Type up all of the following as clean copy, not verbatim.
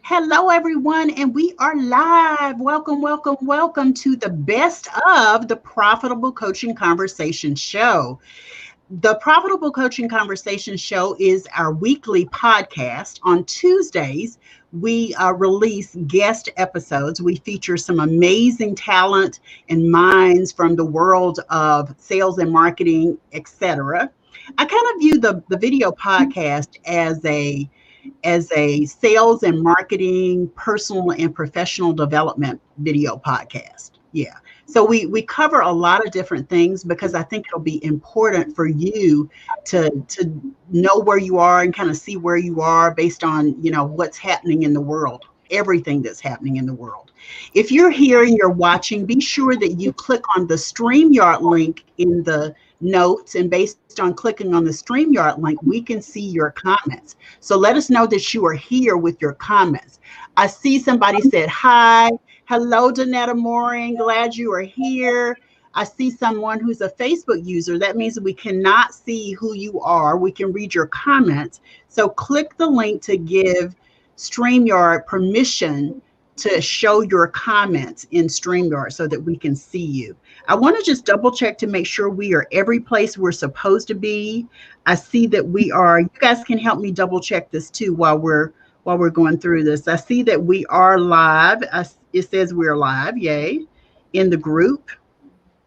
Hello, everyone, and we are live. Welcome, welcome, welcome to the best of the Profitable Coaching Conversation Show. The Profitable Coaching Conversation Show is our weekly podcast. On Tuesdays, we release guest episodes. We feature some amazing talent and minds from the world of sales and marketing, etc. I kind of view the video podcast as a sales and marketing, personal and professional development video podcast. Yeah. So we cover a lot of different things because I think it'll be important for you to know where you are and kind of see where you are based on, what's happening in the world, everything that's happening in the world. If you're here and you're watching, be sure that you click on the StreamYard link in the notes, and based on clicking on the StreamYard link, we can see your comments. So let us know that you are here with your comments. I see somebody said hi. Hello, Danetta Mooring. Glad you are here. I see someone who's a Facebook user. That means we cannot see who you are. We can read your comments. So click the link to give StreamYard permission to show your comments in StreamYard so that we can see you. I want to just double check to make sure we are every place we're supposed to be. I see that we are. You guys can help me double check this too while we're going through this. I see that we are live. It says we're live. Yay. In the group.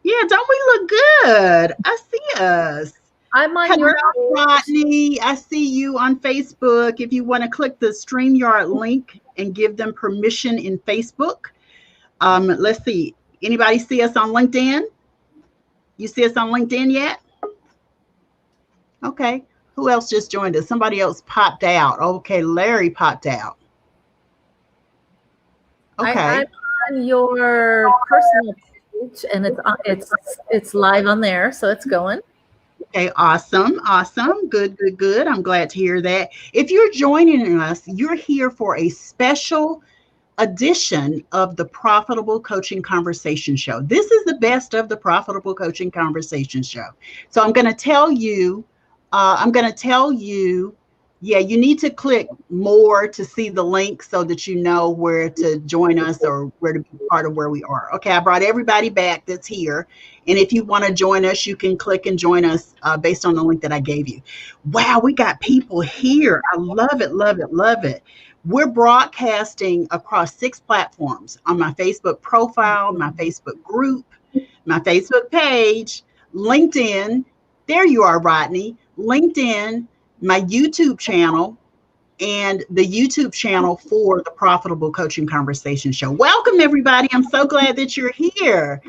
Yeah, don't we look good? I see us. I'm on your page. Rodney, I see you on Facebook. If you want to click the StreamYard link and give them permission in Facebook. Let's see. Anybody see us on LinkedIn? You see us on LinkedIn yet? Okay. Who else just joined us? Somebody else popped out. Okay, Larry popped out. Okay. I'm on your personal page, and it's live on there, so it's going. Okay, awesome. Good. I'm glad to hear that. If you're joining us, you're here for a special edition of the Profitable Coaching Conversation Show. This is the best of the Profitable Coaching Conversation Show. So I'm going to tell you, yeah, you need to click more to see the link so that you know where to join us or where to be part of where we are. Okay, I brought everybody back that's here. And if you want to join us, you can click and join us based on the link that I gave you. Wow, we got people here. I love it. We're broadcasting across 6 platforms: on my Facebook profile, my Facebook group, my Facebook page, LinkedIn. There you are, Rodney. LinkedIn, my YouTube channel, and the YouTube channel for the Profitable Coaching Conversation Show. Welcome, everybody. I'm so glad that you're here.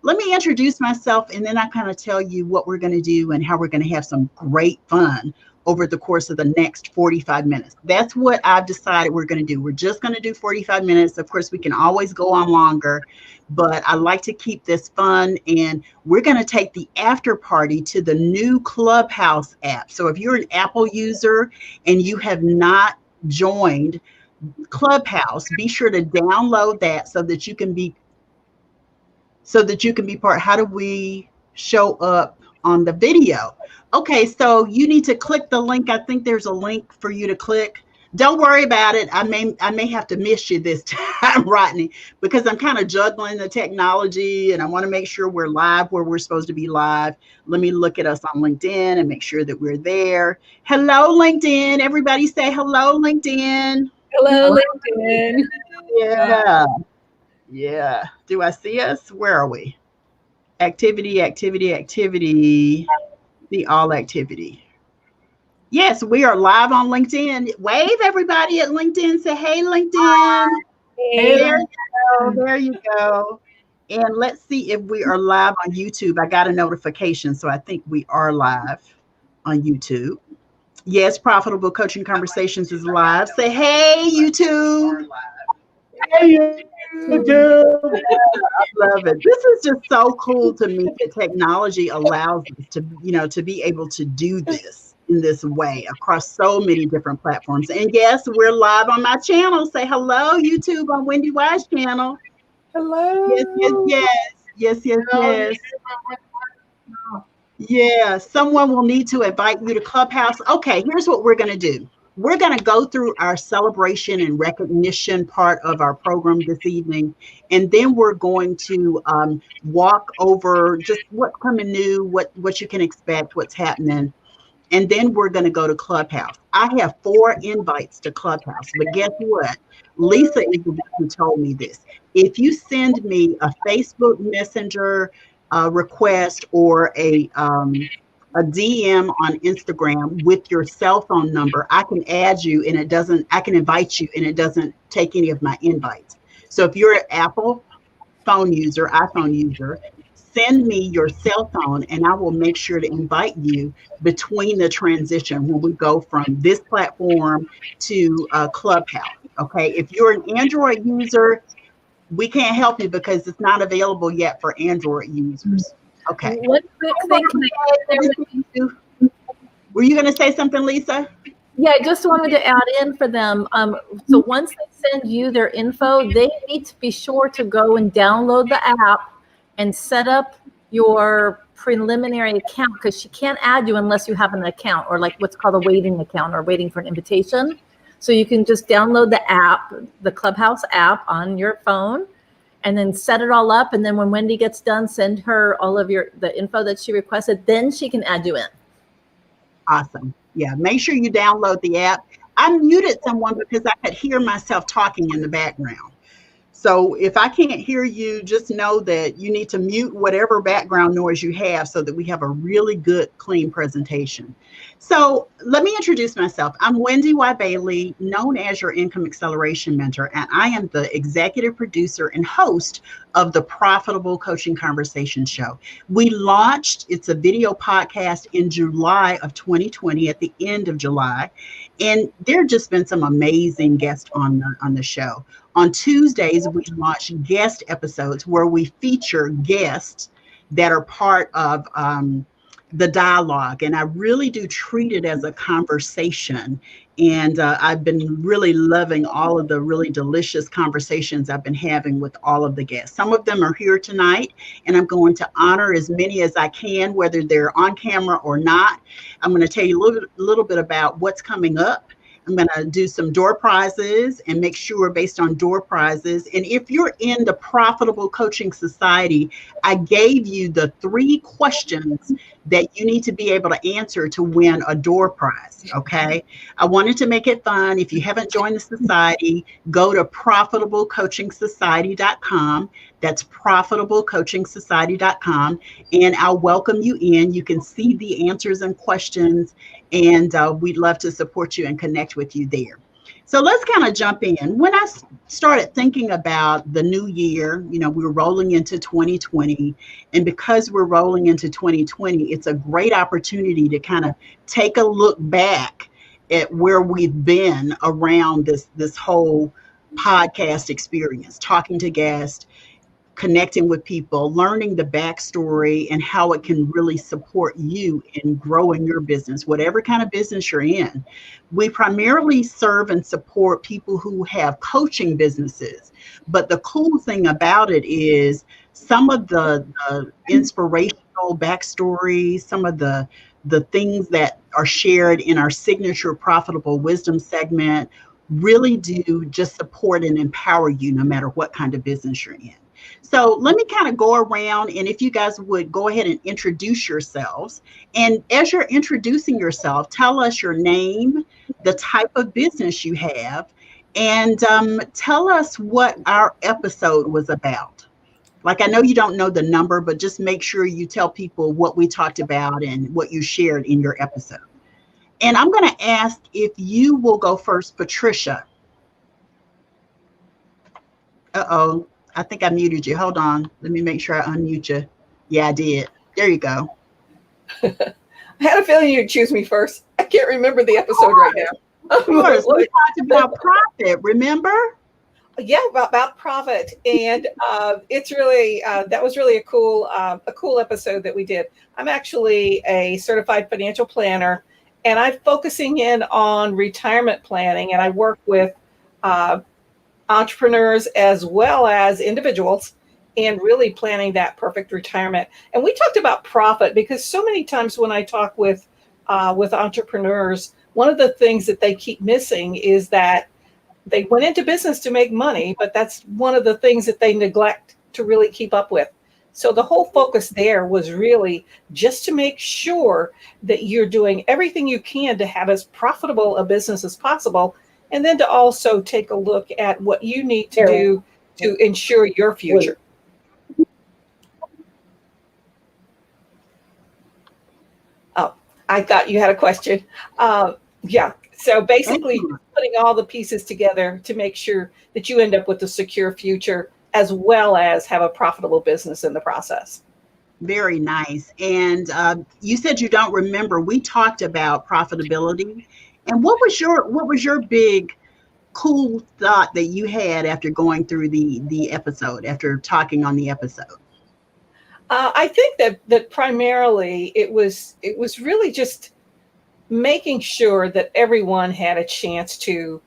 Let me introduce myself, and then I kind of tell you what we're going to do and how we're going to have some great fun over the course of the next 45 minutes. That's what I've decided we're going to do. We're just going to do 45 minutes. Of course, we can always go on longer, but I like to keep this fun, and we're going to take the after party to the new Clubhouse app. So if you're an Apple user and you have not joined Clubhouse, be sure to download that so that you can be part. How do we show up on the video? Okay, so you need to click the link. I think there's a link for you to click. Don't worry about it. I may have to miss you this time, Rodney, because I'm kind of juggling the technology and I want to make sure we're live where we're supposed to be live. Let me look at us on LinkedIn and make sure that we're there. Hello, LinkedIn. Everybody say hello, LinkedIn. Hello, LinkedIn. Yeah. Do I see us? Where are we? Activity. The all activity. Yes, we are live on LinkedIn. Wave, everybody at LinkedIn. Say, hey, LinkedIn. Hey. There you go. And let's see if we are live on YouTube. I got a notification, so I think we are live on YouTube. Yes, Profitable Coaching Conversations is live. Say, hey, YouTube. Hey, YouTube. I love it. This is just so cool to me that technology allows us to be able to do this in this way across so many different platforms. And yes, we're live on my channel. Say hello, YouTube, on WendyY's channel. Hello. Yes. Yeah, someone will need to invite you to Clubhouse. Okay, here's what we're going to do. we're going to go through our celebration and recognition part of our program this evening. And then we're going to walk over just what's coming new, what you can expect, what's happening. And then we're going to go to Clubhouse. I have 4 invites to Clubhouse, but guess what? Lisa is the one who told me this. If you send me a Facebook Messenger request or a DM on Instagram with your cell phone number, I can add you and I can invite you and it doesn't take any of my invites. So if you're an Apple phone user, iPhone user, send me your cell phone and I will make sure to invite you between the transition when we go from this platform to Clubhouse. Okay. If you're an Android user, we can't help you because it's not available yet for Android users. Okay. One quick thing. Were you going to say something, Lisa? Yeah, I just wanted to add in for them. So once they send you their info, they need to be sure to go and download the app and set up your preliminary account, because she can't add you unless you have an account, or like what's called a waiting account or waiting for an invitation. So you can just download the app, the Clubhouse app on your phone, and then set it all up. And then when Wendy gets done, send her all of the info that she requested. Then she can add you in. Awesome. Yeah, make sure you download the app. I muted someone because I could hear myself talking in the background. So if I can't hear you, just know that you need to mute whatever background noise you have so that we have a really good, clean presentation. So let me introduce myself. I'm WendyY Bailey, known as your Income Acceleration Mentor, and I am the executive producer and host of the Profitable Coaching Conversation Show. We launched, it's a video podcast in July of 2020, at the end of July, and there have just been some amazing guests on the show. On Tuesdays, we launch guest episodes where we feature guests that are part of the dialogue. And I really do treat it as a conversation. And I've been really loving all of the really delicious conversations I've been having with all of the guests. Some of them are here tonight, and I'm going to honor as many as I can, whether they're on camera or not. I'm going to tell you a little bit about what's coming up. I'm going to do some door prizes and make sure based on door prizes. And if you're in the Profitable Coaching Society, I gave you the 3 questions that you need to be able to answer to win a door prize. Okay. I wanted to make it fun. If you haven't joined the society, go to profitablecoachingsociety.com. That's profitablecoachingsociety.com. And I'll welcome you in. You can see the answers and questions, and we'd love to support you and connect with you there. So let's kind of jump in. When I started thinking about the new year, we're rolling into 2020. And because we're rolling into 2020, it's a great opportunity to kind of take a look back at where we've been around this whole podcast experience, talking to guests, connecting with people, learning the backstory and how it can really support you in growing your business, whatever kind of business you're in. We primarily serve and support people who have coaching businesses. But the cool thing about it is some of the inspirational backstories, some of the things that are shared in our signature Profitable Wisdom segment really do just support and empower you no matter what kind of business you're in. So let me kind of go around, and if you guys would go ahead and introduce yourselves. And as you're introducing yourself, tell us your name, the type of business you have, and tell us what our episode was about. Like, I know you don't know the number, but just make sure you tell people what we talked about and what you shared in your episode. And I'm going to ask if you will go first, Patricia. Uh-oh. I think I muted you. Hold on. Let me make sure I unmute you. Yeah, I did. There you go. I had a feeling you'd choose me first. I can't remember the episode right now. Of course. We talked about profit, remember? Yeah, about profit. And it's really, that was really a cool episode that we did. I'm actually a certified financial planner, and I'm focusing in on retirement planning, and I work with entrepreneurs as well as individuals and really planning that perfect retirement. And we talked about profit because so many times when I talk with entrepreneurs, one of the things that they keep missing is that they went into business to make money, but that's one of the things that they neglect to really keep up with. So the whole focus there was really just to make sure that you're doing everything you can to have as profitable a business as possible, and then to also take a look at what you need to do to ensure your future. Oh, I thought you had a question. Yeah. So basically putting all the pieces together to make sure that you end up with a secure future as well as have a profitable business in the process. Very nice. And you said you don't remember. We talked about profitability. And what was your big cool thought that you had after going through the episode, after talking on the episode? I think that primarily it was really just making sure that everyone had a chance to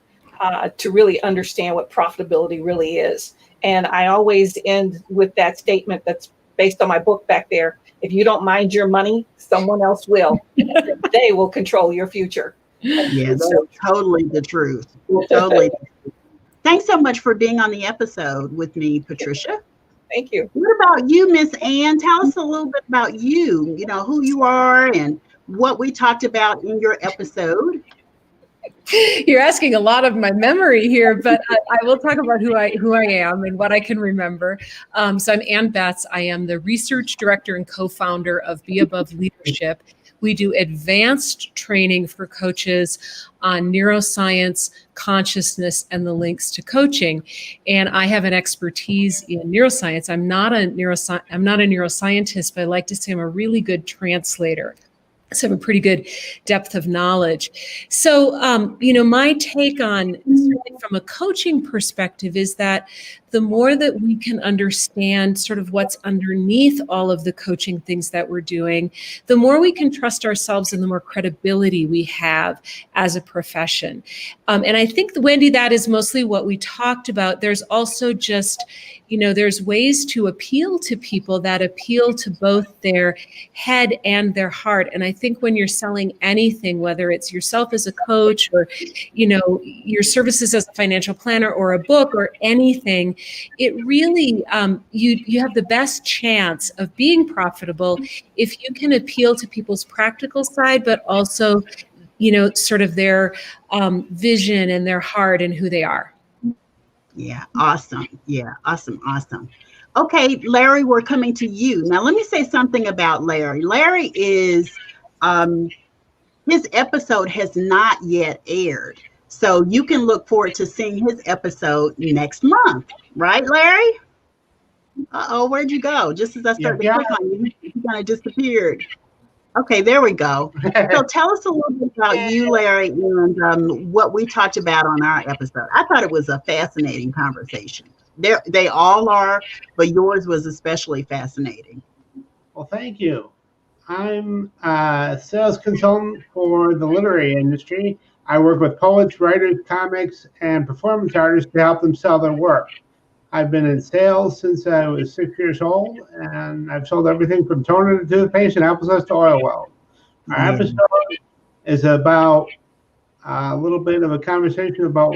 really understand what profitability really is. And I always end with that statement that's based on my book back there. If you don't mind your money, someone else will. They will control your future. Yeah, that's totally the truth. Totally. Thanks so much for being on the episode with me, Patricia. Thank you. What about you, Miss Ann? Tell us a little bit about you, who you are and what we talked about in your episode. You're asking a lot of my memory here, but I will talk about who I am and what I can remember. So I'm Ann Betz. I am the research director and co-founder of Be Above Leadership. We do advanced training for coaches on neuroscience, consciousness, and the links to coaching. And I have an expertise in neuroscience. I'm not a neuroscientist, but I like to say I'm a really good translator. So I have a pretty good depth of knowledge. So, my take on, certainly from a coaching perspective, is that the more that we can understand sort of what's underneath all of the coaching things that we're doing, the more we can trust ourselves and the more credibility we have as a profession. And I think, Wendy, that is mostly what we talked about. There's also just, there's ways to appeal to people that appeal to both their head and their heart. And I think when you're selling anything, whether it's yourself as a coach or, your services as a financial planner or a book or anything, it really, you have the best chance of being profitable if you can appeal to people's practical side, but also, sort of their vision and their heart and who they are. Yeah, awesome. Yeah, awesome. Okay, Larry, we're coming to you. Now, let me say something about Larry. Larry is, his episode has not yet aired. So you can look forward to seeing his episode next month. Right, Larry? Uh-oh, where'd you go? Just as I started to click on you, you kind of disappeared. Okay, there we go. So tell us a little bit about you, Larry, and what we talked about on our episode. I thought it was a fascinating conversation. They all are, but yours was especially fascinating. Well, thank you. I'm a sales consultant for the literary industry. I work with poets, writers, comics, and performance artists to help them sell their work. I've been in sales since I was 6 years old, and I've sold everything from toner to toothpaste and applesauce to oil wells. Our episode is about a little bit of a conversation about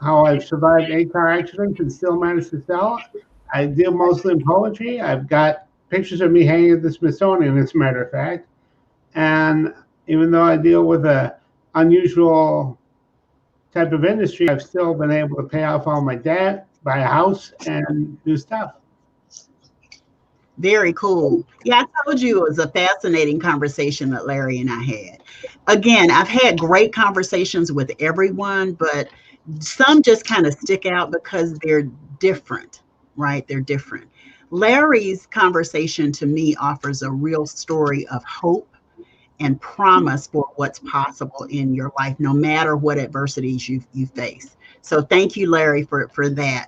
how I've survived 8 car accidents and still managed to sell. I deal mostly in poetry. I've got pictures of me hanging at the Smithsonian, as a matter of fact. And even though I deal with a unusual type of industry, I've still been able to pay off all my debt, buy a house, and do stuff. Very cool. Yeah, I told you it was a fascinating conversation that Larry and I had. Again, I've had great conversations with everyone, but some just kind of stick out because they're different, right? They're different. Larry's conversation to me offers a real story of hope and promise for what's possible in your life, no matter what adversities you face. So thank you, Larry, for that.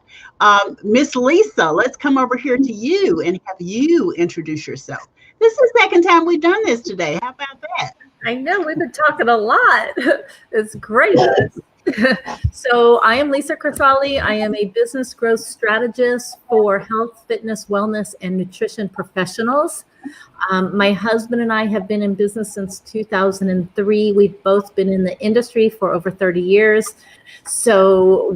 Miss Lisa, let's come over here to you and have you introduce yourself. This is the second time we've done this today. How about that? I know, we've been talking a lot. It's great. So I am Lisa Crisali. I am a business growth strategist for health, fitness, wellness, and nutrition professionals. My husband and I have been in business since 2003. We've both been in the industry for over 30 years. So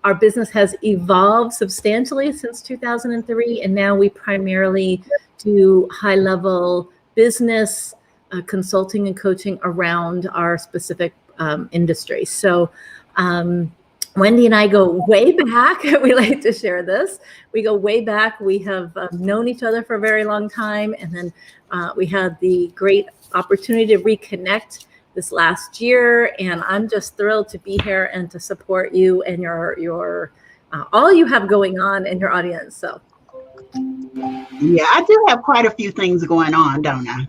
our business has evolved substantially since 2003. And now we primarily do high-level business consulting and coaching around our specific industry. So Wendy and I go way back. We like to share this. We go way back. We have known each other for a very long time. And then we had the great opportunity to reconnect this last year. And I'm just thrilled to be here and to support you and your all you have going on in your audience. So. Yeah, I do have quite a few things going on, don't I?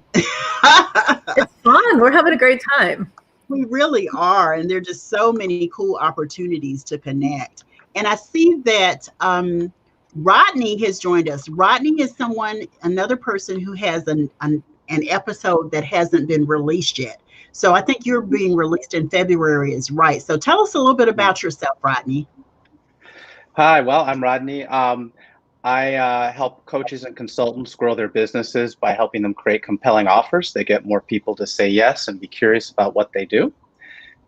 It's fun. We're having a great time. We really are. And there are just so many cool opportunities to connect. And I see that Rodney has joined us. Rodney is another person who has an episode that hasn't been released yet. So I think you're being released in February is right. So tell us a little bit about yourself, Rodney. Hi, well, I'm Rodney. I help coaches and consultants grow their businesses by helping them create compelling offers. They get more people to say yes and be curious about what they do.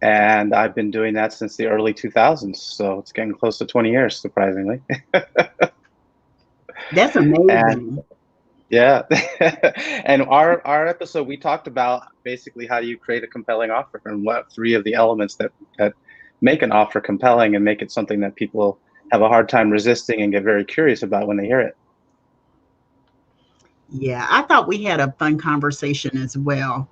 And I've been doing that since the early 2000s. So it's getting close to 20 years, surprisingly. That's amazing. And, yeah. And our episode, we talked about basically how do you create a compelling offer and what 3 of the elements that make an offer compelling and make it something that people have a hard time resisting and get very curious about when they hear it. Yeah, I thought we had a fun conversation as well.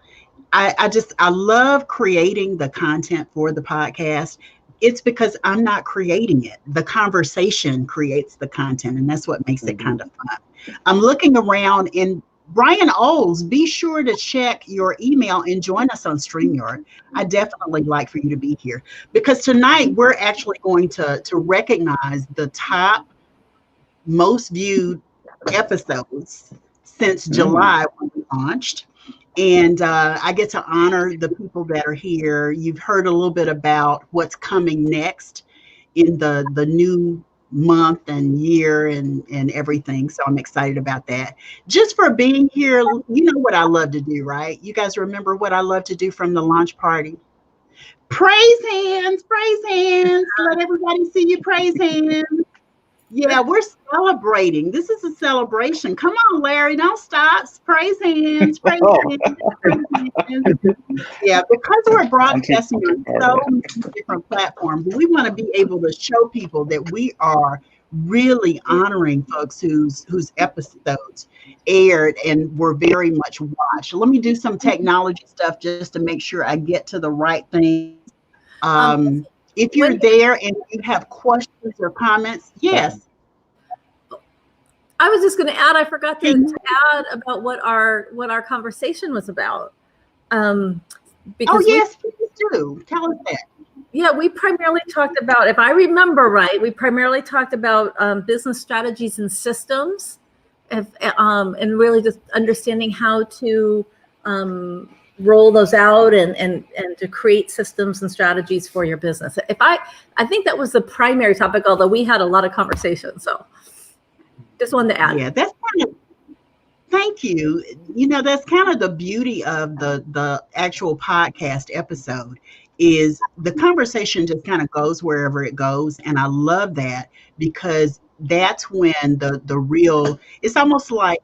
I love creating the content for the podcast. It's because I'm not creating it. The conversation creates the content, and that's what makes it kind of fun. I'm looking around, and Brian Oles, be sure to check your email and join us on StreamYard. I definitely like for you to be here because tonight we're actually going to recognize the top most viewed episodes since July when we launched. And I get to honor the people that are here. You've heard a little bit about what's coming next in the new month and year and everything. So I'm excited about that. Just for being here, you know what I love to do, right? You guys remember what I love to do from the launch party? Praise hands, praise hands. Let everybody see you praise hands. Yeah, we're celebrating. This is a celebration. Come on, Larry, don't stop. Praise hands, praise hands, praise hands. Yeah, because we're broadcasting on so many different platforms, we want to be able to show people that we are really honoring folks whose episodes aired and were very much watched. Let me do some technology stuff just to make sure I get to the right thing. If you're there and you have questions or comments, yes. I was just going to add, I forgot to add about what our conversation was about. Because yes, please do. Tell us that. Yeah, we primarily talked about, if I remember right, we primarily talked about business strategies and systems, and really just understanding how to roll those out and to create systems and strategies for your business. I think that was the primary topic, although we had a lot of conversation. So just wanted to add. Yeah, that's kind of, thank you. You know, that's kind of the beauty of the actual podcast episode is the conversation just kind of goes wherever it goes. And I love that because that's when the real, it's almost like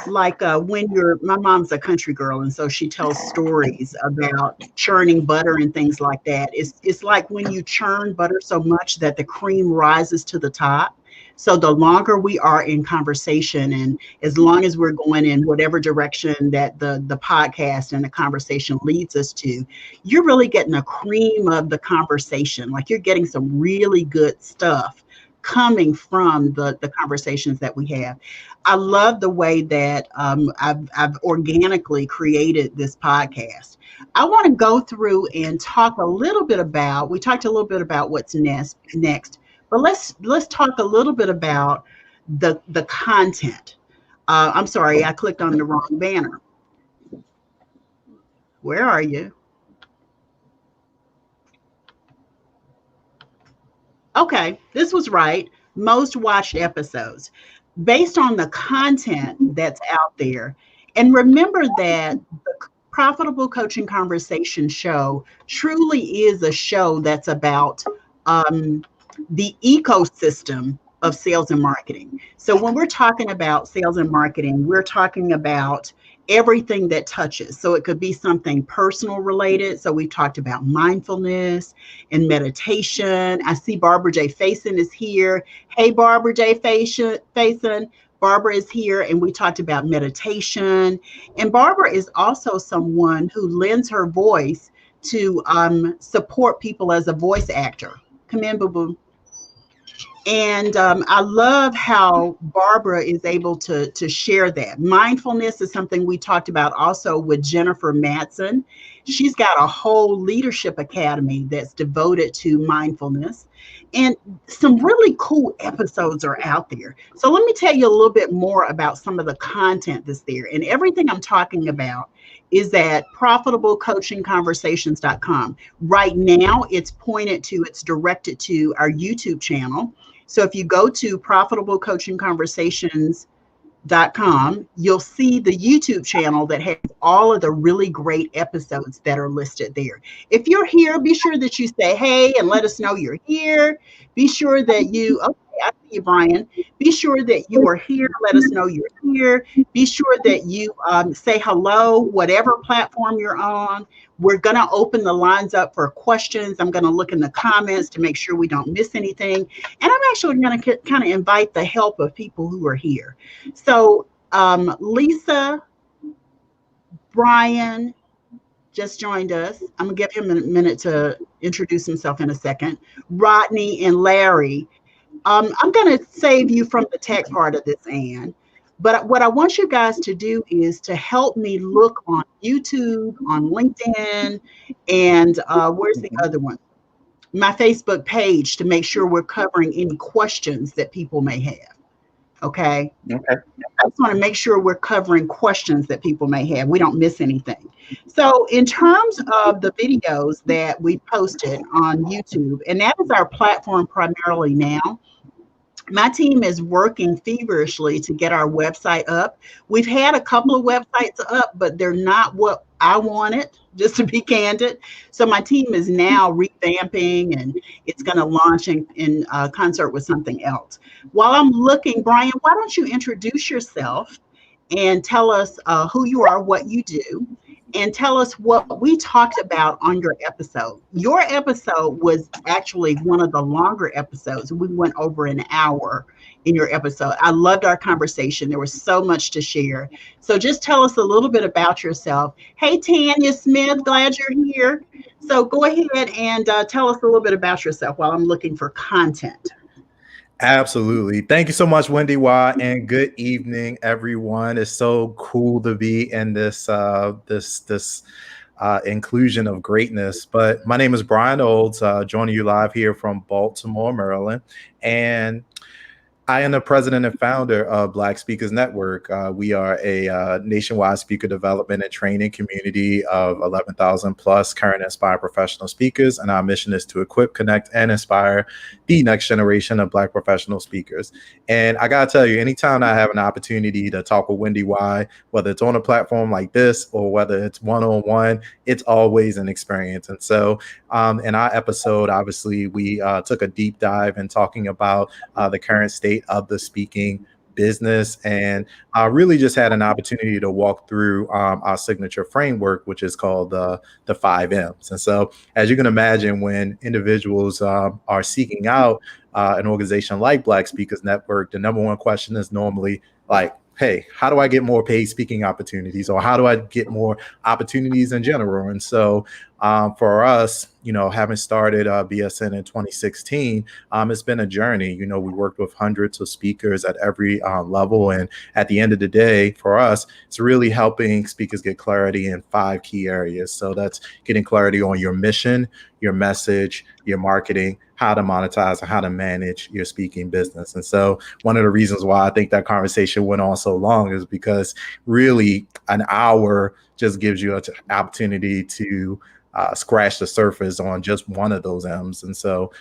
when my mom's a country girl, and so she tells stories about churning butter and things like that. It's like when you churn butter so much that the cream rises to the top. So the longer we are in conversation, and as long as we're going in whatever direction that the podcast and the conversation leads us to, you're really getting a cream of the conversation. Like you're getting some really good stuff coming from the conversations that we have. I love the way that I've organically created this podcast. I want to go through and talk a little bit about, we talked a little bit about what's next, but let's talk a little bit about the content. I'm sorry, I clicked on the wrong banner. Where are you? Okay, this was right. Most watched episodes. based on the content that's out there. And remember that the Profitable Coaching Conversation show truly is a show that's about the ecosystem of sales and marketing. So when we're talking about sales and marketing, we're talking about everything that touches. So it could be something personal related. So we've talked about mindfulness and meditation. I see Barbara J. Faison is here. Hey, Barbara J. Faison. Barbara is here, and we talked about meditation. And Barbara is also someone who lends her voice to support people as a voice actor. Come in, boo boo. And I love how Barbara is able to share that. Mindfulness is something we talked about also with Jennifer Matson. She's got a whole leadership academy that's devoted to mindfulness. And some really cool episodes are out there. So let me tell you a little bit more about some of the content that's there. And everything I'm talking about is at profitablecoachingconversations.com. Right now, it's directed to our YouTube channel. So if you go to profitablecoachingconversations.com, you'll see the YouTube channel that has all of the really great episodes that are listed there. If you're here, be sure that you say hey and let us know you're here. Be sure that you, okay, I see you, Brian. Be sure that you are here. Let us know you're here. Be sure that you say hello, whatever platform you're on. We're going to open the lines up for questions. I'm going to look in the comments to make sure we don't miss anything. And I'm actually going to kind of invite the help of people who are here. So Lisa, Brian just joined us. I'm going to give him a minute to introduce himself in a second. Rodney and Larry. I'm going to save you from the tech part of this, Ann. But what I want you guys to do is to help me look on YouTube, on LinkedIn, and where's the other one? My Facebook page, to make sure we're covering any questions that people may have. Okay. I just want to make sure we're covering questions that people may have. We don't miss anything. So in terms of the videos that we posted on YouTube, and that is our platform primarily now, my team is working feverishly to get our website up. We've had a couple of websites up, but they're not what I wanted, just to be candid. So my team is now revamping, and it's going to launch in concert with something else. While I'm looking, Brian, why don't you introduce yourself and tell us who you are, what you do, and tell us what we talked about on your episode. Your episode was actually one of the longer episodes. We went over an hour in your episode. I loved our conversation. There was so much to share. So just tell us a little bit about yourself. Hey, Tanya Smith, glad you're here. So go ahead and tell us a little bit about yourself while I'm looking for content. Absolutely. Thank you so much, WendyY, and good evening, everyone. It's so cool to be in this inclusion of greatness. But my name is Brian Olds, joining you live here from Baltimore, Maryland, and I am the president and founder of Black Speakers Network. We are a nationwide speaker development and training community of 11,000 plus current inspired professional speakers. And our mission is to equip, connect, and inspire the next generation of Black professional speakers. And I gotta tell you, anytime I have an opportunity to talk with WendyY, whether it's on a platform like this or whether it's one-on-one, it's always an experience. And so in our episode, obviously, we took a deep dive in talking about the current state of the speaking business, and I really just had an opportunity to walk through our signature framework, which is called the 5 M's. And so, as you can imagine, when individuals are seeking out an organization like Black Speakers Network, the number one question is normally like, hey, how do I get more paid speaking opportunities, or how do I get more opportunities in general? And so for us, having started BSN in 2016, it's been a journey. We worked with hundreds of speakers at every level. And at the end of the day, for us, it's really helping speakers get clarity in 5 key areas. So that's getting clarity on your mission, your message, your marketing, how to monetize, and how to manage your speaking business. And so one of the reasons why I think that conversation went on so long is because really an hour just gives you an opportunity to scratch the surface on just one of those M's. And so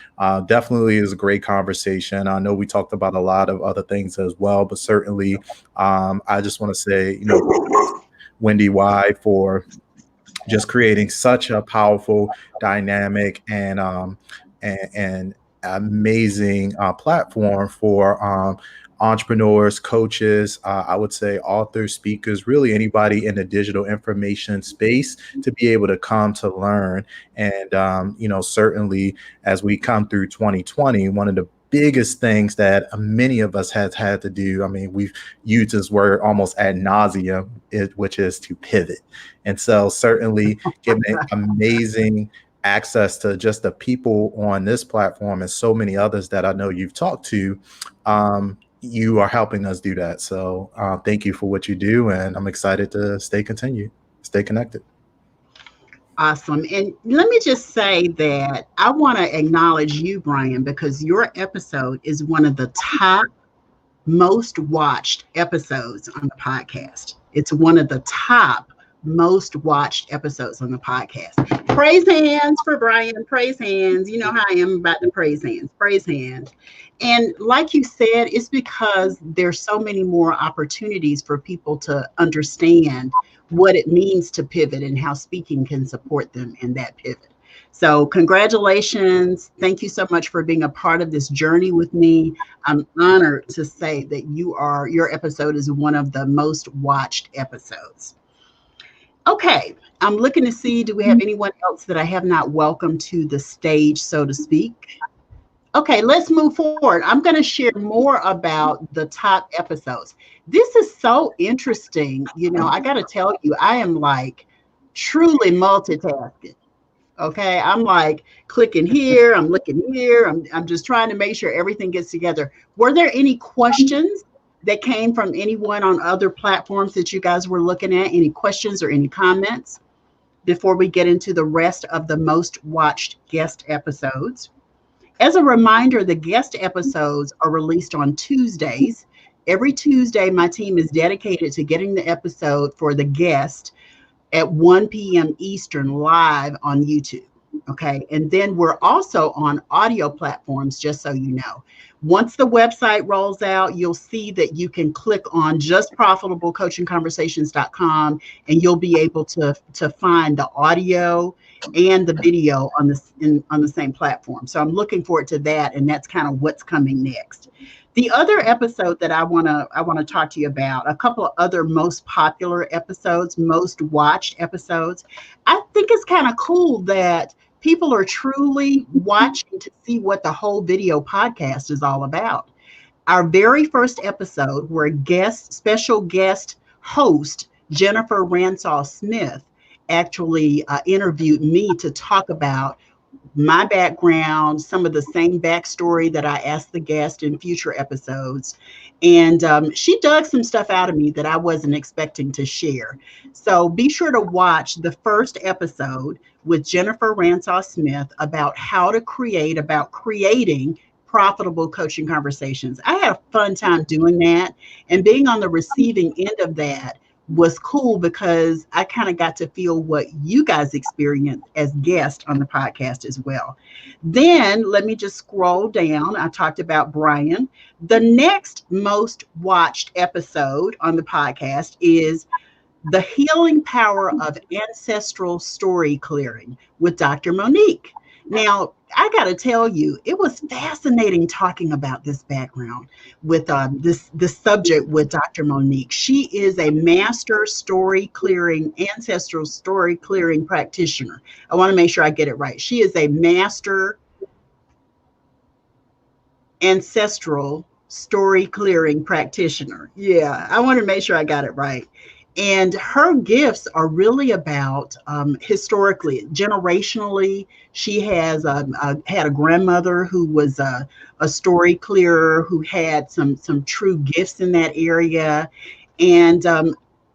definitely is a great conversation. I know we talked about a lot of other things as well, but certainly I just want to say, WendyY for just creating such a powerful, dynamic, and amazing platform for entrepreneurs, coaches, I would say authors, speakers, really anybody in the digital information space to be able to come to learn. And, certainly as we come through 2020, one of the biggest things that many of us have had to do, I mean, we've used this word almost ad nauseum, which is to pivot. And so certainly giving amazing access to just the people on this platform and so many others that I know you've talked to, you are helping us do that. So thank you for what you do. And I'm excited to stay connected. Awesome. And let me just say that I want to acknowledge you, Brian, because your episode is one of the top most watched episodes on the podcast. It's one of the top most watched episodes on the podcast. Praise hands for Brian. Praise hands. You know how I am about the praise hands. Praise hands. And like you said, it's because there's so many more opportunities for people to understand what it means to pivot and how speaking can support them in that pivot. So congratulations. Thank you so much for being a part of this journey with me. I'm honored to say that your episode is one of the most watched episodes. Okay, I'm looking to see, do we have anyone else that I have not welcomed to the stage, so to speak? Okay, let's move forward. I'm going to share more about the top episodes. This is so interesting. I got to tell you, I am like truly multitasking. Okay, I'm like clicking here, I'm looking here, I'm just trying to make sure everything gets together. Were there any questions that came from anyone on other platforms that you guys were looking at? Any questions or any comments before we get into the rest of the most watched guest episodes? As a reminder, the guest episodes are released on Tuesdays. Every Tuesday, my team is dedicated to getting the episode for the guest at 1 p.m. Eastern live on YouTube. Okay. And then we're also on audio platforms, just so you know. Once the website rolls out, you'll see that you can click on just profitablecoachingconversations.com and you'll be able to find the audio and the video on the same platform. So I'm looking forward to that. And that's kind of what's coming next. The other episode that I want to talk to you about, a couple of other most popular episodes, most watched episodes. I think it's kind of cool that people are truly watching to see what the whole video podcast is all about. Our very first episode, where special guest host Jennifer Ransaw Smith actually interviewed me to talk about my background, some of the same backstory that I asked the guest in future episodes. And she dug some stuff out of me that I wasn't expecting to share. So be sure to watch the first episode with Jennifer Ransaw Smith about creating profitable coaching conversations. I had a fun time doing that, and being on the receiving end of that was cool because I kind of got to feel what you guys experience as guests on the podcast as well. Then let me just scroll down. I talked about Brian. The next most watched episode on the podcast is The Healing Power of Ancestral StoryClearing with Dr. MoNique. Now, I got to tell you, it was fascinating talking about this background with this subject with Dr. MoNique. She is a master ancestral story clearing practitioner. I want to make sure I get it right. She is a master ancestral story clearing practitioner. Yeah, I want to make sure I got it right. And her gifts are really about historically, generationally. She has had a grandmother who was a story clearer, who had some true gifts in that area. And I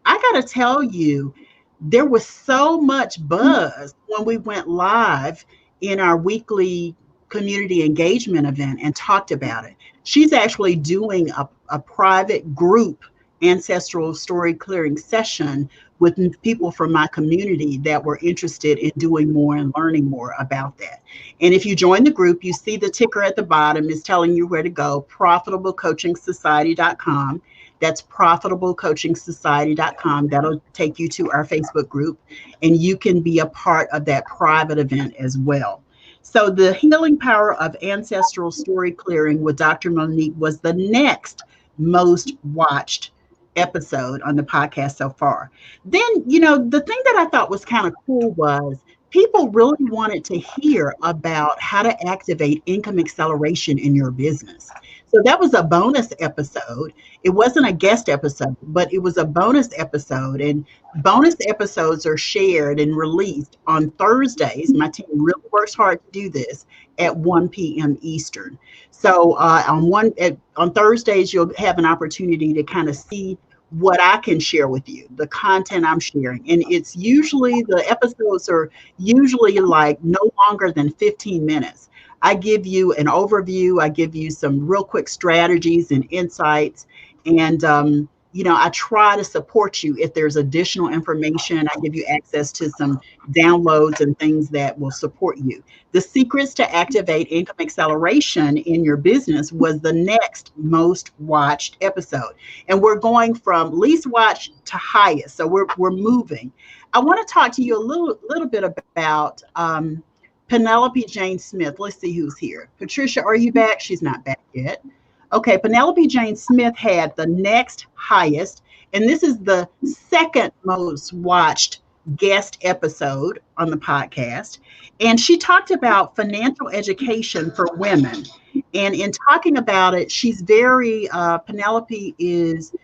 got to tell you, there was so much buzz when we went live in our weekly community engagement event and talked about it. She's actually doing a private group Ancestral story clearing session with people from my community that were interested in doing more and learning more about that. And if you join the group, you see the ticker at the bottom is telling you where to go, profitablecoachingsociety.com. That's profitablecoachingsociety.com. That'll take you to our Facebook group, and you can be a part of that private event as well. So the healing power of ancestral story clearing with Dr. MoNique was the next most watched episode on the podcast so far. Then, the thing that I thought was kind of cool was people really wanted to hear about how to activate income acceleration in your business. So that was a bonus episode. It wasn't a guest episode, but it was a bonus episode. And bonus episodes are shared and released on Thursdays. My team really works hard to do this at 1 p.m. Eastern. So on Thursdays, you'll have an opportunity to kind of see what I can share with you, the content I'm sharing. And it's usually, the episodes are usually like no longer than 15 minutes. I give you an overview. I give you some real quick strategies and insights. And, I try to support you if there's additional information. I give you access to some downloads and things that will support you. The secrets to activate income acceleration in your business was the next most watched episode. And we're going from least watched to highest. So we're moving. I want to talk to you a little bit about Penelope Jane Smith. Let's see who's here. Patricia, are you back? She's not back yet. Okay, Penelope Jane Smith had the next highest, and this is the second most watched guest episode on the podcast. And she talked about financial education for women. And in talking about it, she's Penelope is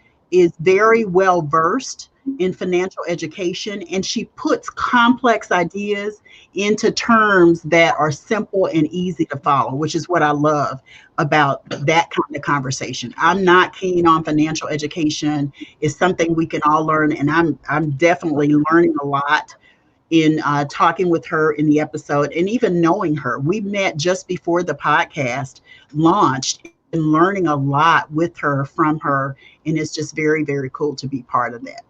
very well versed in financial education, and she puts complex ideas into terms that are simple and easy to follow, which is what I love about that kind of conversation. I'm not keen on financial education. It's something we can all learn, and I'm definitely learning a lot in talking with her in the episode, and even knowing her. We met just before the podcast launched, and learning a lot with her, from her, and it's just very, very cool to be part of that.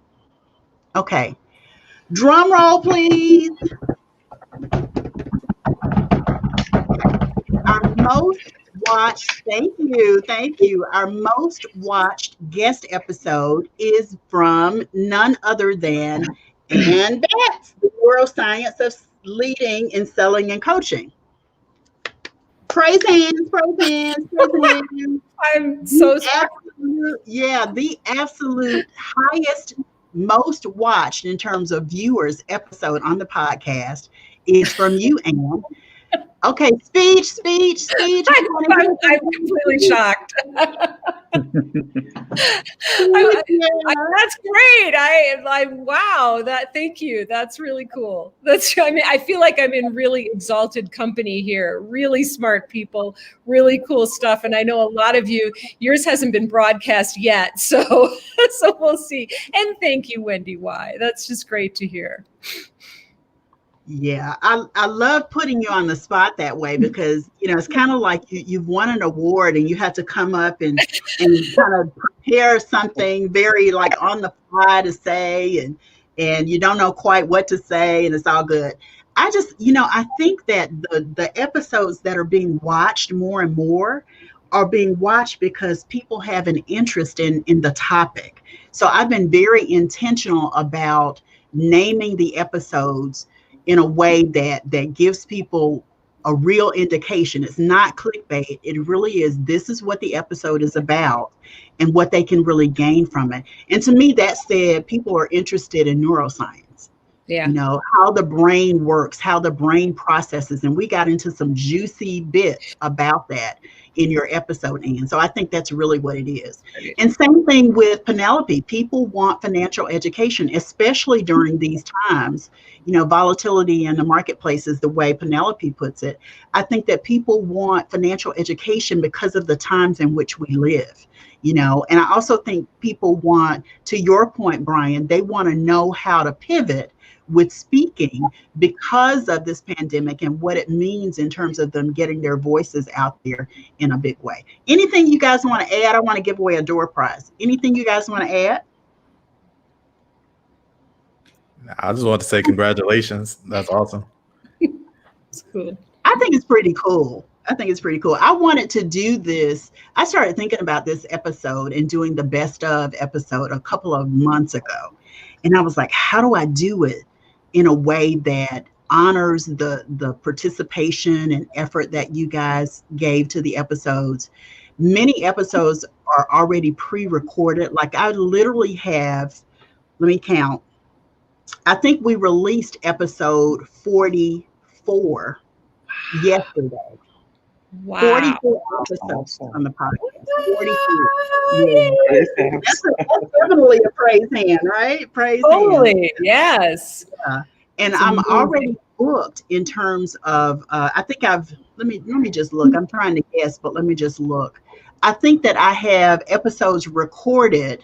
Okay, drum roll, please. Our most watched, thank you. Our most watched guest episode is from none other than Ann Betz, the Neuroscience of Leading in Selling and Coaching. Praise hands, praise hands, praise hands. I'm so sorry. The absolute highest, most watched in terms of viewers episode on the podcast is from you, Ann. Okay, speech. I'm completely shocked. That's great. Wow. Thank you. That's really cool. I feel like I'm in really exalted company here. Really smart people, really cool stuff. And I know a lot of yours hasn't been broadcast yet. So we'll see. And thank you, WendyY. That's just great to hear. Yeah, I love putting you on the spot that way, because it's kind of like you've won an award and you have to come up and kind of prepare something very like on the fly to say, and you don't know quite what to say, and it's all good. I just I think that the episodes that are being watched more and more are being watched because people have an interest in the topic. So I've been very intentional about naming the episodes in a way that gives people a real indication. It's not clickbait. It really is, this is what the episode is about and what they can really gain from it. And to me, that said, people are interested in neuroscience. Yeah. How the brain works, how the brain processes. And we got into some juicy bits about that in your episode, Ann. So I think that's really what it is. And same thing with Penelope. People want financial education, especially during these times, volatility in the marketplace is the way Penelope puts it. I think that people want financial education because of the times in which we live, and I also think people want, to your point, Brian, they want to know how to pivot with speaking because of this pandemic and what it means in terms of them getting their voices out there in a big way. Anything you guys want to add? I want to give away a door prize. Anything you guys want to add? I just want to say congratulations. That's awesome. It's cool. I think it's pretty cool. I wanted to do this. I started thinking about this episode and doing the best of episode a couple of months ago. And I was like, how do I do it in a way that honors the participation and effort that you guys gave to the episodes? Many episodes are already pre-recorded. Like I literally have, let me count. I think we released episode 44 yesterday. Wow. 44 episodes on the podcast. 44. Yeah. That's definitely a praise hand, right? Praise Totally. hand. Yes. Yeah. And It's I'm amazing. already booked in terms of I think let me just look. I'm trying to guess, but let me just look. I think that I have episodes recorded.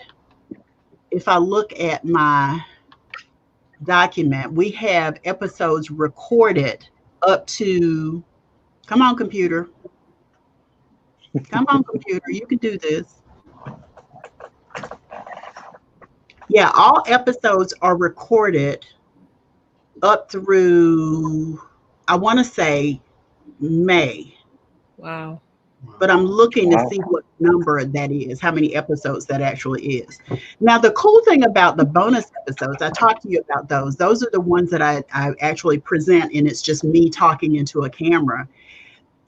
If I look at my document, we have episodes recorded up to, come on computer, you can do this. Yeah, all episodes are recorded up through, I want to say May. Wow. But I'm looking to see what number that is, how many episodes that actually is. Now, the cool thing about the bonus episodes, I talked to you about those. Those are the ones that I actually present, and it's just me talking into a camera.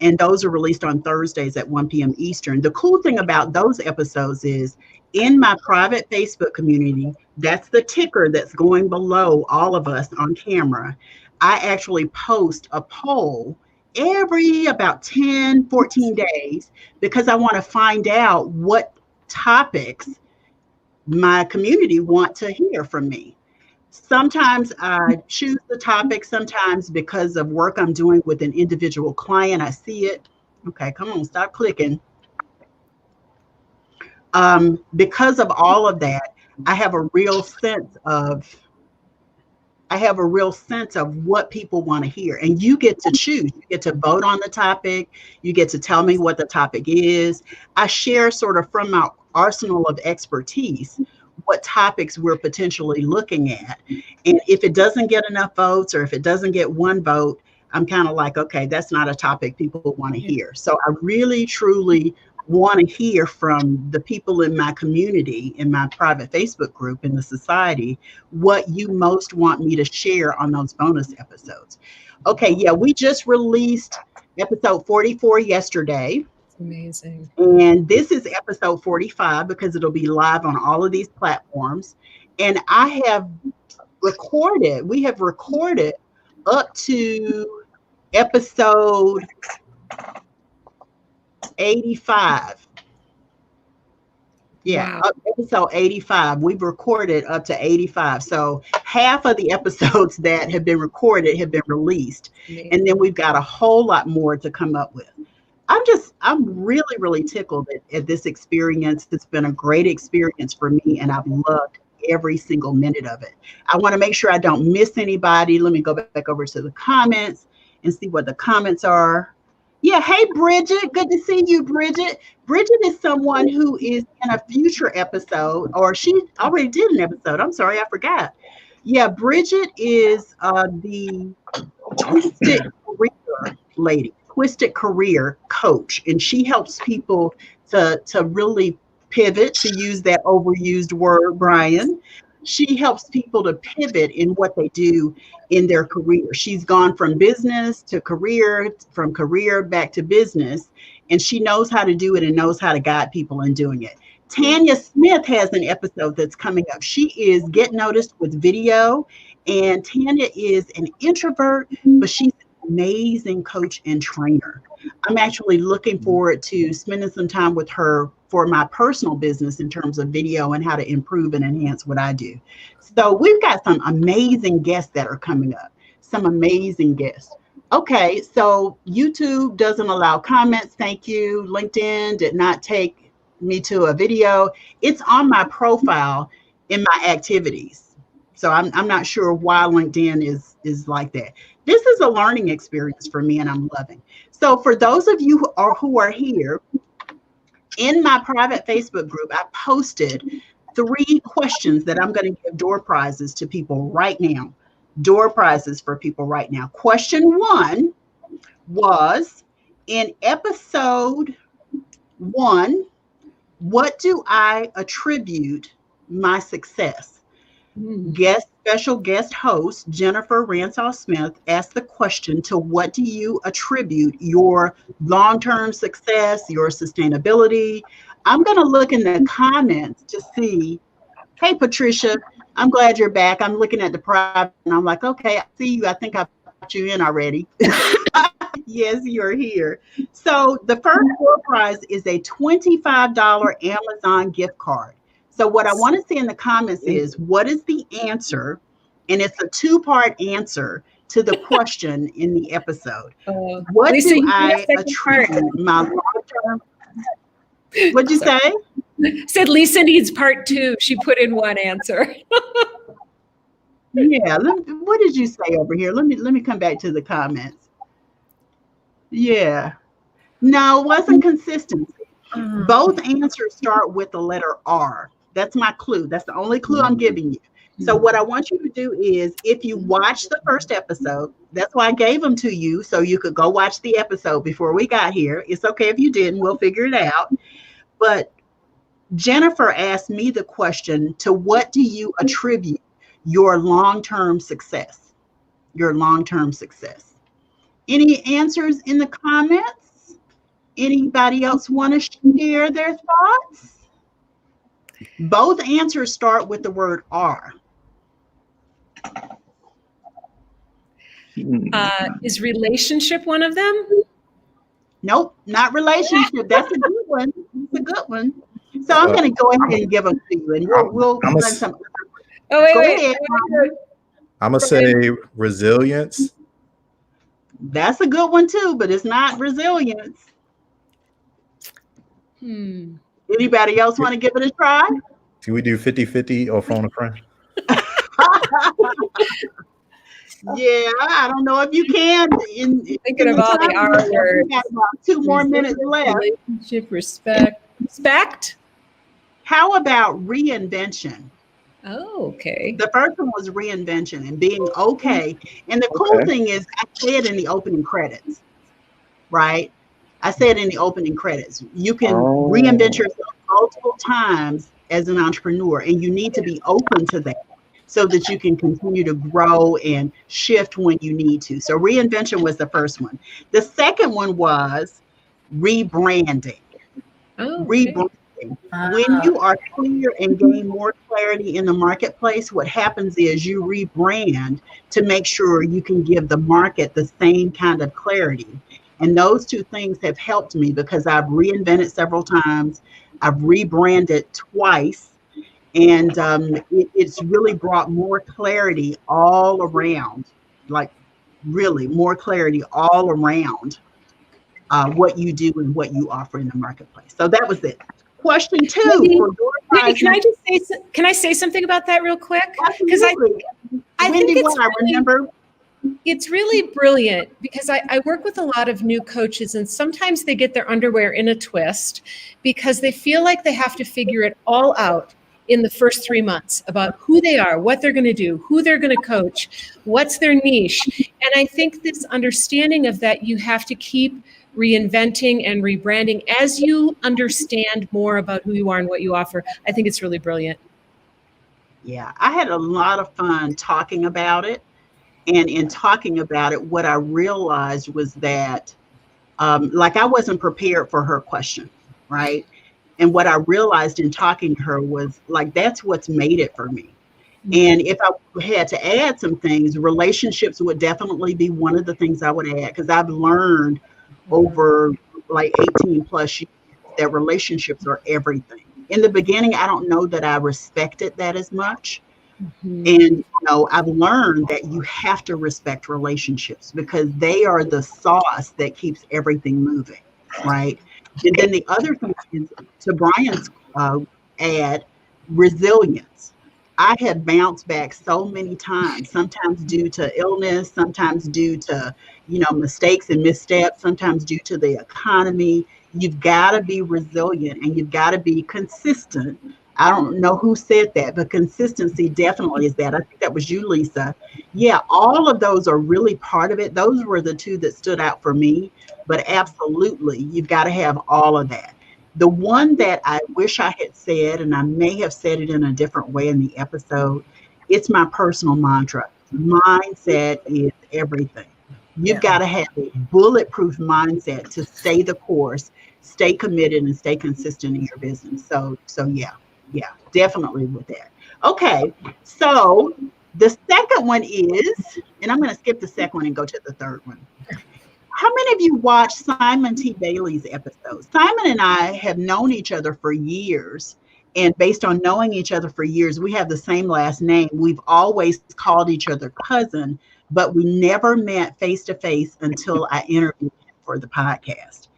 And those are released on Thursdays at 1 p.m. Eastern. The cool thing about those episodes is in my private Facebook community, that's the ticker that's going below all of us on camera. I actually post a poll every about 10, 14 days because I want to find out what topics my community want to hear from me. Sometimes I choose the topic, sometimes because of work I'm doing with an individual client, I see it. Okay, come on, stop clicking. Because of all of that, I have a real sense of what people want to hear. And you get to choose. You get to vote on the topic. You get to tell me what the topic is. I share sort of from my arsenal of expertise what topics we're potentially looking at. And if it doesn't get enough votes or if it doesn't get one vote, I'm kind of like, okay, that's not a topic people want to hear. So I really, truly want to hear from the people in my community, in my private Facebook group, in the society, what you most want me to share on those bonus episodes. Okay, yeah, we just released episode 44 yesterday. It's amazing. And this is episode 45 because it'll be live on all of these platforms. And we have recorded up to episode 85. Yeah, Wow. episode 85. We've recorded up to 85. So half of the episodes that have been recorded have been released. Amazing. And then we've got a whole lot more to come up with. I'm really, really tickled at this experience. It's been a great experience for me, and I've loved every single minute of it. I want to make sure I don't miss anybody. Let me go back over to the comments and see what the comments are. Yeah, hey, Bridget. Good to see you, Bridget. Bridget is someone who is in a future episode, or she already did an episode. I'm sorry, I forgot. Yeah, Bridget is the Twisted Career lady, Twisted Career coach, and she helps people to really pivot, to use that overused word, Brian. She helps people to pivot in what they do in their career. She's gone from business to career, from career back to business, and she knows how to do it and knows how to guide people in doing it. Tanya Smith has an episode that's coming up. She is Get Noticed with video, and Tanya is an introvert, but she's an amazing coach and trainer. I'm actually looking forward to spending some time with her for my personal business in terms of video and how to improve and enhance what I do. So we've got some amazing guests that are coming up, some amazing guests. Okay, so YouTube doesn't allow comments. Thank you. LinkedIn did not take me to a video. It's on my profile in my activities. So I'm not sure why LinkedIn is like that. This is a learning experience for me, and I'm loving. So for those of you who are here, in my private Facebook group, I posted 3 questions that I'm going to give door prizes to people right now. Door prizes for people right now. Question 1 was, in episode 1, what do I attribute my success? Special guest host Jennifer Ransaw Smith asked the question, to what do you attribute your long-term success, your sustainability? I'm going to look in the comments to see. Hey, Patricia, I'm glad you're back. I'm looking at the private and I'm like, okay, I see you. I think I got you in already. Yes, you're here. So the first door prize is a $25 Amazon gift card. So what I want to see in the comments is, what is the answer? And it's a 2-part answer to the question in the episode. What Lisa, do I attribute my long-term? What'd you say? Said Lisa needs part 2. She put in 1 answer. Yeah. What did you say over here? Let me come back to the comments. Yeah. No, it wasn't consistency. Both answers start with the letter R. That's my clue. That's the only clue I'm giving you. So what I want you to do is, if you watch the first episode, that's why I gave them to you, so you could go watch the episode before we got here. It's okay if you didn't. We'll figure it out. But Jennifer asked me the question, to what do you attribute your long-term success? Your long-term success. Any answers in the comments? Anybody else want to share their thoughts? Both answers start with the word R. Is relationship one of them? Nope, not relationship. That's a good one. That's a good one. So I'm going to go ahead and give them to you, and we'll run some. Oh, wait. I'm going to say resilience. That's a good one too, but it's not resilience. Anybody else want to give it a try? Can we do 50-50 or phone a friend? Yeah, I don't know if you can. Thinking of all the R words. We got about 2 more minutes left. Relationship, respect. How about reinvention? Oh, okay. The first one was reinvention and being okay. And the cool thing is, I said in the opening credits, right? I said in the opening credits, you can reinvent yourself multiple times as an entrepreneur, and you need to be open to that so that you can continue to grow and shift when you need to. So reinvention was the first one. The second one was rebranding. Rebranding. When you are clear and gain more clarity in the marketplace, what happens is you rebrand to make sure you can give the market the same kind of clarity. And those 2 things have helped me, because I've reinvented several times. I've rebranded twice. And it's really brought more clarity all around, like really more clarity all around what you do and what you offer in the marketplace. So that was it. Question 2. Wendy, can I say something about that real quick? Because I think it's really brilliant, because I work with a lot of new coaches, and sometimes they get their underwear in a twist because they feel like they have to figure it all out in the first 3 months about who they are, what they're going to do, who they're going to coach, what's their niche. And I think this understanding of that, you have to keep reinventing and rebranding as you understand more about who you are and what you offer. I think it's really brilliant. Yeah, I had a lot of fun talking about it. And in talking about it, what I realized was that, like, I wasn't prepared for her question, right? And what I realized in talking to her was, like, that's what's made it for me. And if I had to add some things, relationships would definitely be one of the things I would add, because I've learned over like 18 plus years that relationships are everything. In the beginning, I don't know that I respected that as much. And I've learned that you have to respect relationships, because they are the sauce that keeps everything moving, right? And then the other thing is, to Brian's resilience. I have bounced back so many times, sometimes due to illness, sometimes due to, mistakes and missteps, sometimes due to the economy. You've got to be resilient and you've got to be consistent. I don't know who said that, but consistency definitely is that. I think that was you, Lisa. Yeah, all of those are really part of it. Those were the two that stood out for me, but absolutely, you've got to have all of that. The one that I wish I had said, and I may have said it in a different way in the episode, it's my personal mantra. Mindset is everything. You've got to have a bulletproof mindset to stay the course, stay committed, and stay consistent in your business. So yeah, definitely with that. Okay, so the second one is, and I'm going to skip the second one and go to the third one. How many of you watched Simon T. Bailey's episodes? Simon and I have known each other for years. And based on knowing each other for years, we have the same last name. We've always called each other cousin, but we never met face to face until I interviewed him for the podcast.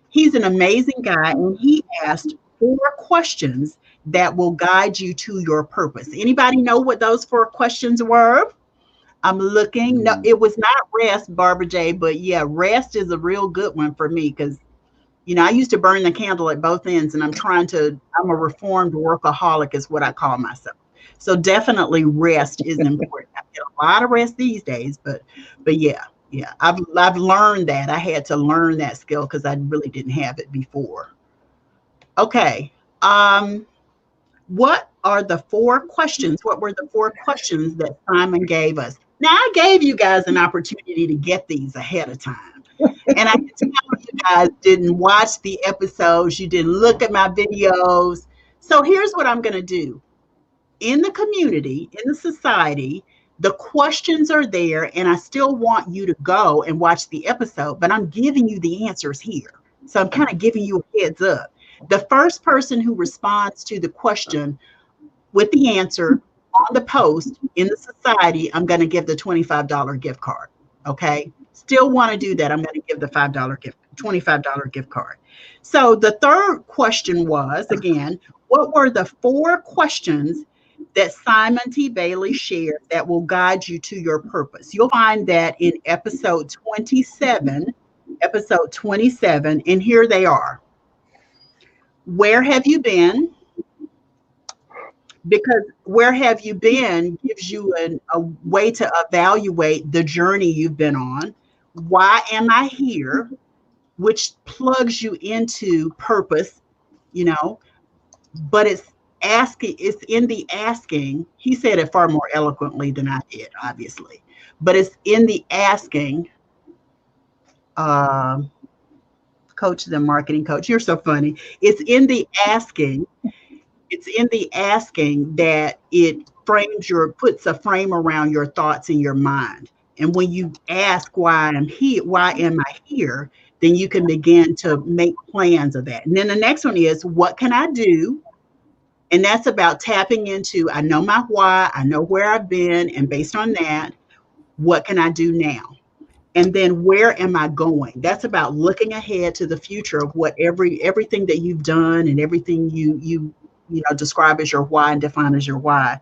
He's an amazing guy, and he asked 4 questions that will guide you to your purpose. Anybody know what those 4 questions were? I'm looking. No, it was not rest, Barbara J, but yeah, rest is a real good one for me because, I used to burn the candle at both ends, and I'm a reformed workaholic is what I call myself. So definitely rest is important. I get a lot of rest these days, but yeah, I've learned that. I had to learn that skill because I really didn't have it before. Okay. What are the 4 questions? What were the 4 questions that Simon gave us? Now, I gave you guys an opportunity to get these ahead of time. And I can tell you guys didn't watch the episodes. You didn't look at my videos. So here's what I'm going to do. In the community, in the society, the questions are there, and I still want you to go and watch the episode, but I'm giving you the answers here. So I'm kind of giving you a heads up. The first person who responds to the question with the answer on the post in the society, I'm going to give the $25 gift card. Okay. Still want to do that. I'm going to give the $25 gift card. So the third question was, again, what were the 4 questions that Simon T. Bailey shared that will guide you to your purpose? You'll find that in episode 27, and here they are. Where have you been? Because where have you been gives you a way to evaluate the journey you've been on. Why am I here? Which plugs you into purpose, but it's in the asking. He said it far more eloquently than I did, obviously, but it's in the asking. Coach, the marketing coach, you're so funny. It's in the asking that it puts a frame around your thoughts in your mind. And when you ask why am I here, then you can begin to make plans of that. And then the next one is, what can I do? And that's about tapping into, I know my why, I know where I've been, and based on that, what can I do now? And then where am I going? That's about looking ahead to the future of what everything that you've done and everything you describe as your why and define as your why.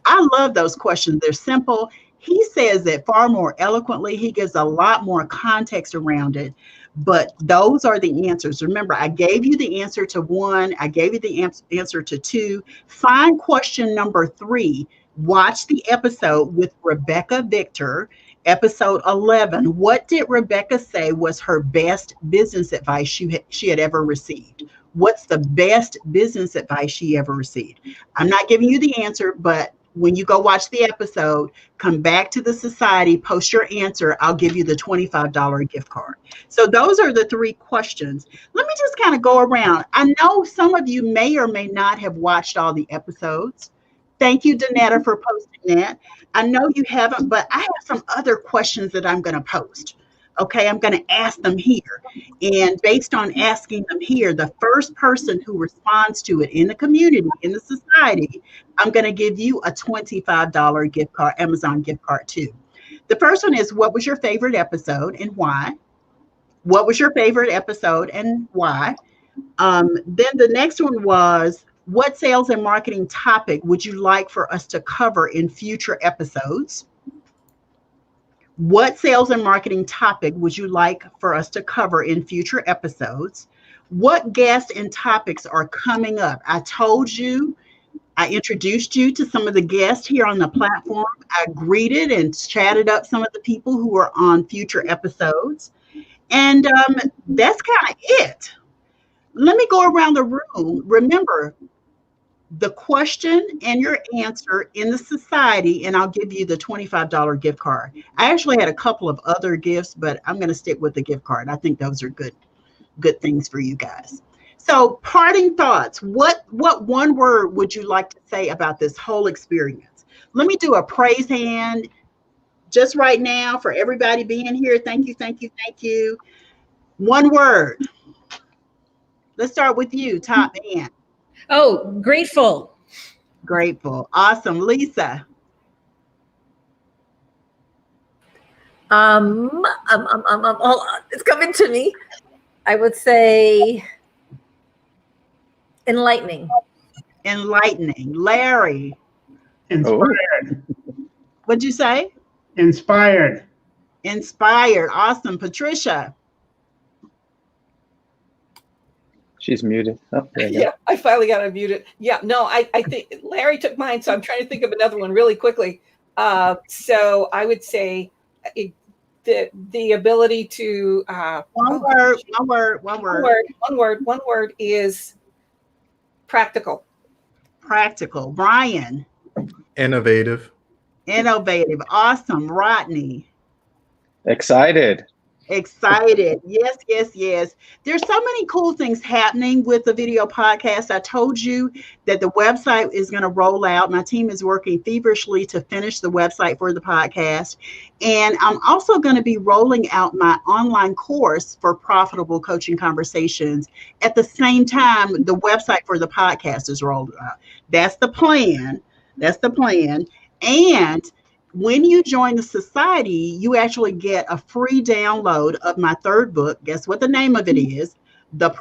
I love those questions. They're simple. He says it far more eloquently. He gives a lot more context around it, but those are the answers. Remember, I gave you the answer to 1. I gave you the answer to 2. Find question number 3. Watch the episode with Rebecca Victor, episode 11. What did Rebecca say was her best business advice she had ever received? What's the best business advice she ever received? I'm not giving you the answer, but when you go watch the episode, come back to the society, post your answer. I'll give you the $25 gift card. So those are the 3 questions. Let me just kind of go around. I know some of you may or may not have watched all the episodes. Thank you, Danetta, for posting that. I know you haven't, but I have some other questions that I'm going to post. Okay, I'm going to ask them here. And based on asking them here, the first person who responds to it in the community, in the society, I'm going to give you a $25 gift card, Amazon gift card too. The first one is, what was your favorite episode and why? What was your favorite episode and why? Then the next one was, What sales and marketing topic would you like for us to cover in future episodes? What sales and marketing topic would you like for us to cover in future episodes? What guests and topics are coming up? I told you, I introduced you to some of the guests here on the platform. I greeted and chatted up some of the people who are on future episodes. And that's kind of it. Let me go around the room. Remember, the question and your answer in the society, and I'll give you the $25 gift card. I actually had a couple of other gifts, but I'm going to stick with the gift card. I think those are good things for you guys. So, parting thoughts. What one word would you like to say about this whole experience? Let me do a praise hand just right now for everybody being here. Thank you, thank you, thank you. One word. Let's start with you, top man. Oh, grateful. Grateful. Awesome. Lisa. Hold on. It's coming to me. I would say enlightening. Enlightening. Larry. Inspired. What'd you say? Inspired. Inspired. Awesome. Patricia. She's muted. Oh, there you go. Yeah, I finally got unmuted. Yeah, no, I think Larry took mine, so I'm trying to think of another one really quickly. So I would say the ability to One word is practical. Practical. Brian. Innovative. Innovative. Awesome. Rodney. Excited. Excited. Yes, yes, yes. There's so many cool things happening with the video podcast. I told you that the website is going to roll out. My team is working feverishly to finish the website for the podcast. And I'm also going to be rolling out my online course for profitable coaching conversations at the same time the website for the podcast is rolled out. That's the plan. That's the plan. And when you join the society, you actually get a free download of my third book. Guess what the name of it is? The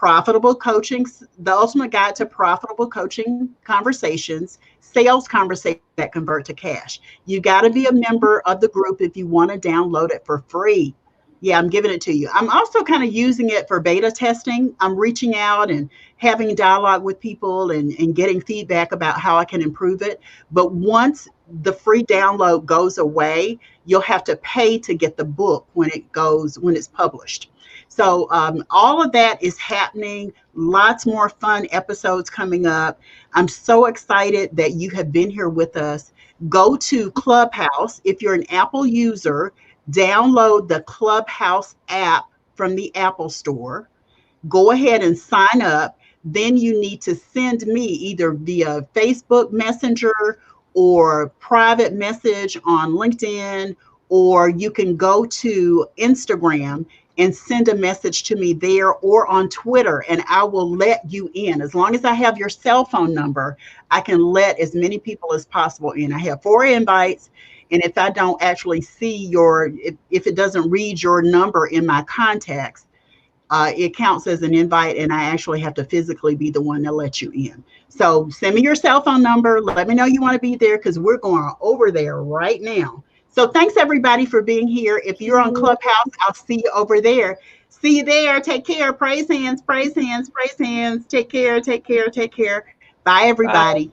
Ultimate Guide to Profitable Coaching Conversations, Sales Conversations that Convert to Cash. You got to be a member of the group if you want to download it for free. Yeah, I'm giving it to you. I'm also kind of using it for beta testing. I'm reaching out and having dialogue with people and getting feedback about how I can improve it. But once the free download goes away, you'll have to pay to get the book when it's published. So all of that is happening. Lots more fun episodes coming up. I'm so excited that you have been here with us. Go to Clubhouse. If you're an Apple user, download the Clubhouse app from the Apple Store. Go ahead and sign up. Then you need to send me either via Facebook Messenger or private message on LinkedIn, or you can go to Instagram and send a message to me there or on Twitter, and I will let you in. As long as I have your cell phone number, I can let as many people as possible in. I have 4 invites, and if I don't actually see if it doesn't read your number in my contacts, it counts as an invite, and I actually have to physically be the one to let you in. So send me your cell phone number. Let me know you want to be there, because we're going over there right now. So thanks, everybody, for being here. If you're on Clubhouse, I'll see you over there. See you there. Take care. Praise hands, praise hands, praise hands. Take care, take care, take care. Bye, everybody. Bye.